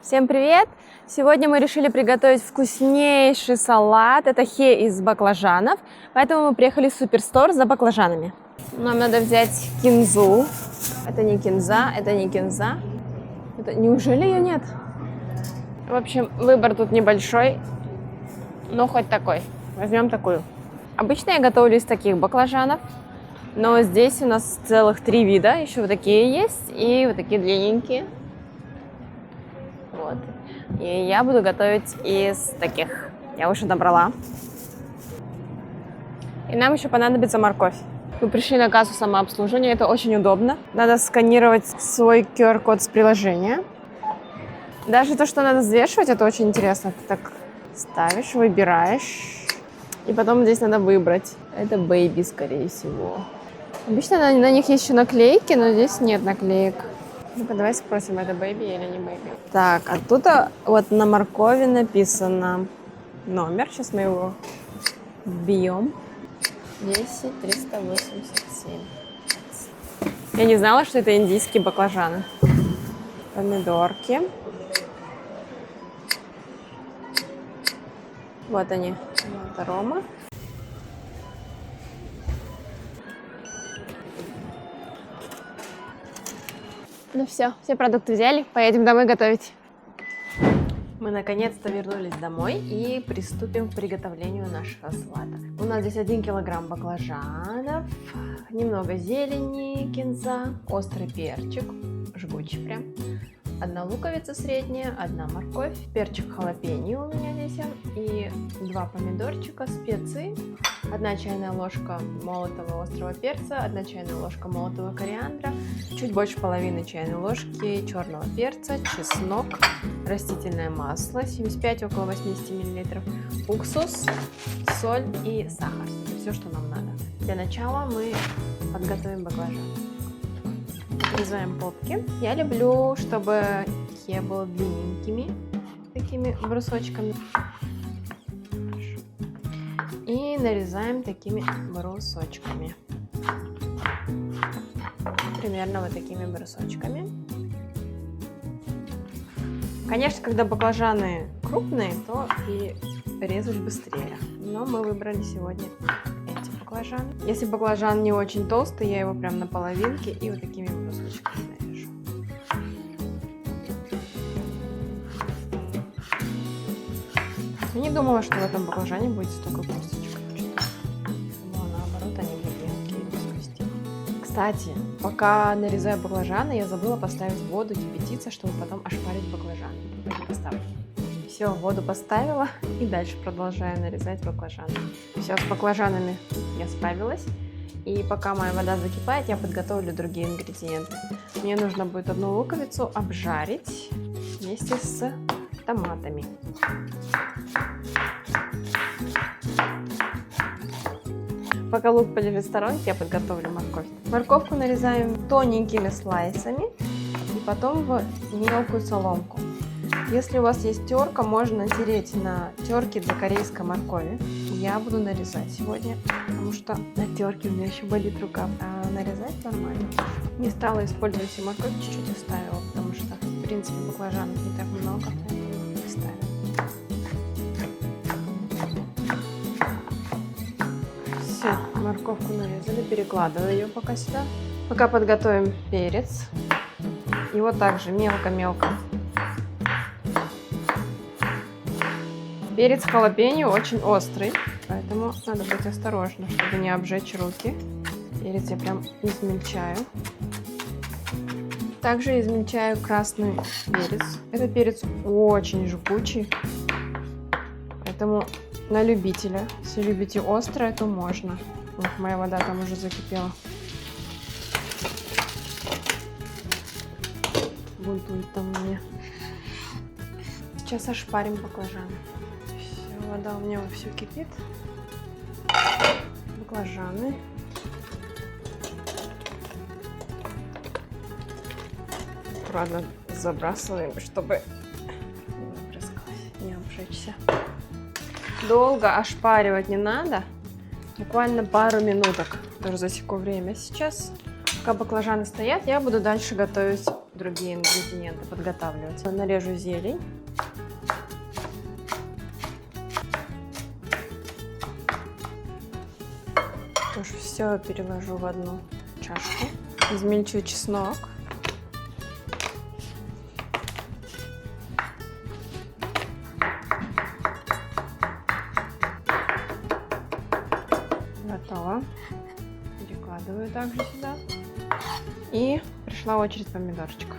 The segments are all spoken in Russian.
Всем привет! Сегодня мы решили приготовить вкуснейший салат. Это хе из баклажанов. Поэтому мы приехали в суперстор за баклажанами. Нам надо взять кинзу. Это не кинза, это не кинза. Неужели ее нет? В общем, выбор тут небольшой, но хоть такой. Возьмем такую. Обычно я готовлю из таких баклажанов, но здесь у нас целых 3 вида. Еще вот такие есть и вот такие длинненькие. Вот. И я буду готовить из таких. Я уже набрала. И нам еще понадобится морковь. Мы пришли на кассу самообслуживания. Это очень удобно. Надо сканировать свой QR-код с приложения. Даже то, что надо взвешивать, это очень интересно. Ты так ставишь, выбираешь. И потом здесь надо выбрать. Это бэйби, скорее всего. Обычно на них есть еще наклейки, но здесь нет наклеек. Ну-ка, давай спросим, это бэйби или не бэйби. Так, а тут вот на моркови написано номер. Сейчас мы его вбьем. 10387. Я не знала, что это индийские баклажаны. Помидорки. Вот они. Вот арома. Ну все продукты взяли, поедем домой готовить. Мы наконец-то вернулись домой и приступим к приготовлению нашего салата. У нас здесь 1 килограмм баклажанов, немного зелени, кинза, острый перчик, жгучий прям, 1 луковица средняя, 1 морковь, перчик халапеньо у меня здесь и 2 помидорчика, специи, 1 чайная ложка молотого острого перца, 1 чайная ложка молотого кориандра, чуть больше половины чайной ложки черного перца, чеснок, растительное масло, 75 около 80 мл, уксус, соль и сахар. Это все, что нам надо. Для начала мы подготовим баклажан. Отрезаем попки. Я люблю, чтобы хе было длинненькими, такими брусочками. И нарезаем такими брусочками. Примерно вот такими брусочками. Конечно, когда баклажаны крупные, то и резать быстрее. Но мы выбрали сегодня эти баклажаны. Если баклажан не очень толстый, я его прям на половинке и вот такими брусочками нарежу. Я не думала, что в этом баклажане будет столько косточек. Думала, наоборот, они будут мелкие и без костей. Кстати, пока нарезаю баклажаны, я забыла поставить воду кипятиться, чтобы потом ошпарить баклажаны. Поставлю. Все, воду поставила и дальше продолжаю нарезать баклажаны. Все, с баклажанами я справилась. И пока моя вода закипает, я подготовлю другие ингредиенты. Мне нужно будет 1 луковицу обжарить вместе с томатами. Пока лук полежит в сторонке, я подготовлю морковь. Морковку нарезаем тоненькими слайсами и потом в мелкую соломку. Если у вас есть терка, можно натереть на терке для корейской моркови. Я буду нарезать сегодня, потому что на терке у меня еще болит рука. А нарезать нормально. Не стала использовать всю морковь, чуть-чуть оставила, потому что, в принципе, баклажанов не так много, поэтому оставила. Все, морковку нарезали, перекладываю ее пока сюда. Пока подготовим перец. Его также мелко-мелко. Перец халапеньо очень острый, поэтому надо быть осторожным, чтобы не обжечь руки. Перец я прям измельчаю. Также измельчаю красный перец. Этот перец очень жгучий, поэтому на любителя. Если любите острое, то можно. Вот, моя вода там уже закипела. Бунтует там у меня. Сейчас ошпарим баклажаны. Все, вода у меня все кипит. Баклажаны. Аккуратно забрасываем, чтобы не обжечься. Долго ошпаривать не надо. Буквально пару минуток. Тоже засеку время сейчас. Пока баклажаны стоят, я буду дальше готовить другие ингредиенты подготавливать. Нарежу зелень. Тоже все переложу в одну чашку. Измельчу чеснок. Готово. Перекладываю также сюда. И пришла очередь помидорчиков.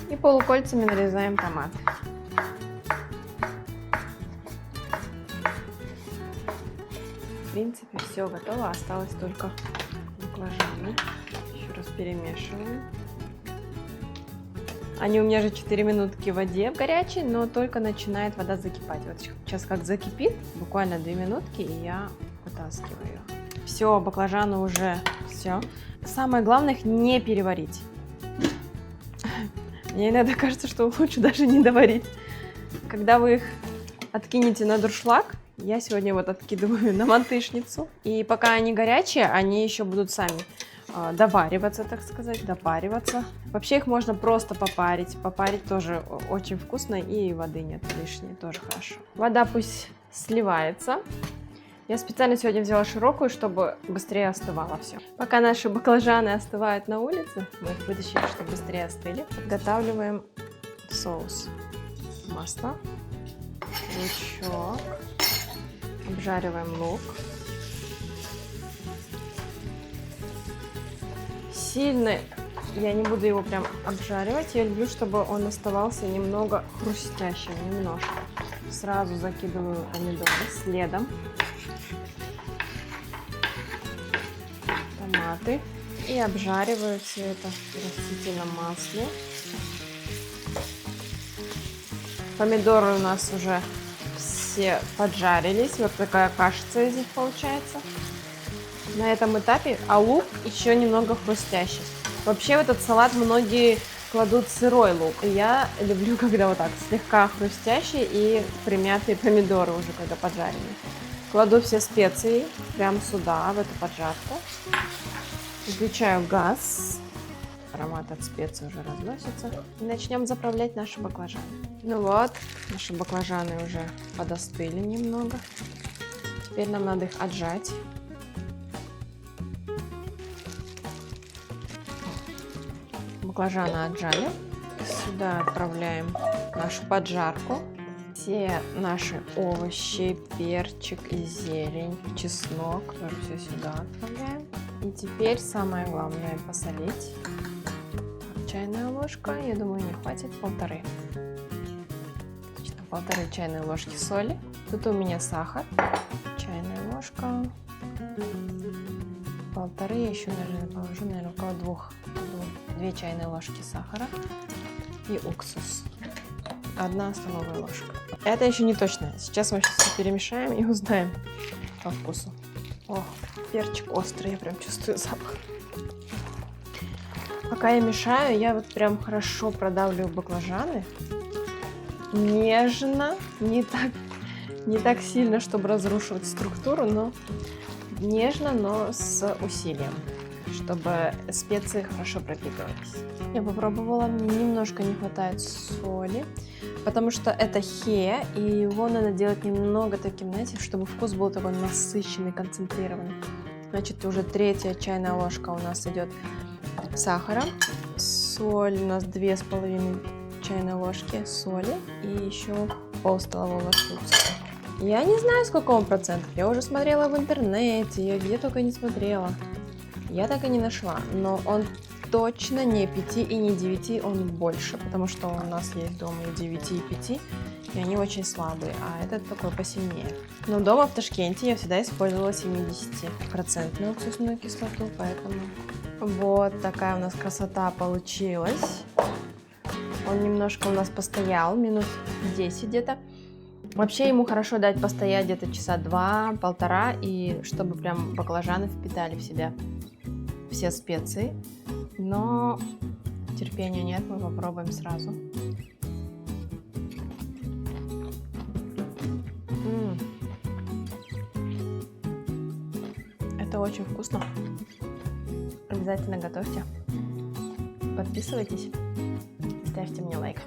И полукольцами нарезаем томат. В принципе, все готово. Осталось только баклажаны. Еще раз перемешиваем. Они у меня же 4 минутки в воде горячей, но только начинает вода закипать. Вот сейчас как закипит, буквально 2 минутки, и я вытаскиваю. Все, баклажаны уже все. Самое главное их не переварить. Мне иногда кажется, что лучше даже не доварить. Когда вы их откинете на дуршлаг, я сегодня вот откидываю на мантышницу. И пока они горячие, они еще будут сами довариваться, так сказать, допариваться. Вообще их можно просто попарить. Попарить тоже очень вкусно, и воды нет лишней, тоже хорошо. Вода пусть сливается. Я специально сегодня взяла широкую, чтобы быстрее остывало все. Пока наши баклажаны остывают на улице, мы их вытащили, чтобы быстрее остыли. Подготавливаем соус. Масло, лучок, обжариваем лук. Сильно я не буду его прям обжаривать, я люблю, чтобы он оставался немного хрустящим, немножко. Сразу закидываю помидоры следом. Томаты. И обжариваю все это в растительном масле. Помидоры у нас уже все поджарились. Вот такая кашица здесь получается. На этом этапе, а лук еще немного хрустящий. Вообще в этот салат многие кладут сырой лук. И я люблю, когда вот так слегка хрустящий и примятые помидоры уже, когда поджаренные. Кладу все специи прямо сюда, в эту поджарку. Выключаю газ. Аромат от специй уже разносится. И начнем заправлять наши баклажаны. Ну вот, наши баклажаны уже подостыли немного. Теперь нам надо их отжать. Баклажаны отжали. Сюда отправляем нашу поджарку. Все наши овощи, перчик и зелень, чеснок, тоже все сюда отправляем. И теперь самое главное посолить. Чайная ложка, я думаю, не хватит, 1,5. Точно, 1,5 чайной ложки соли. Тут у меня сахар, чайная ложка. 1,5, я еще, наверное, положу, наверное, около 2 чайные ложки сахара и уксус. 1 столовая ложка. Это еще не точно. Сейчас мы все перемешаем и узнаем по вкусу. О, перчик острый, я прям чувствую запах. Пока я мешаю, я вот прям хорошо продавливаю баклажаны. Нежно, не так сильно, чтобы разрушить структуру, но нежно, но с усилием, чтобы специи хорошо пропитывались. Я попробовала, мне немножко не хватает соли, потому что это хе, и его надо делать немного таким, знаете, чтобы вкус был такой насыщенный, концентрированный. Значит, уже 3 чайная ложка у нас идет сахара, соль у нас 2,5 чайной ложки соли и еще пол столовой ложки уксуса. Я не знаю, сколько он процентов, я уже смотрела в интернете, я где только не смотрела. Я так и не нашла, но он точно не 5 и не 9, он больше, потому что у нас есть дома и 9, и 5, и они очень слабые, а этот такой посильнее. Но дома в Ташкенте я всегда использовала 70% уксусную кислоту, поэтому вот такая у нас красота получилась. Он немножко у нас постоял, минут 10 где-то. Вообще ему хорошо дать постоять где-то часа 2-1,5, и чтобы прям баклажаны впитали в себя все специи. Но терпения нет, мы попробуем сразу. Это очень вкусно. Обязательно готовьте. подписывайтесь, ставьте мне лайк.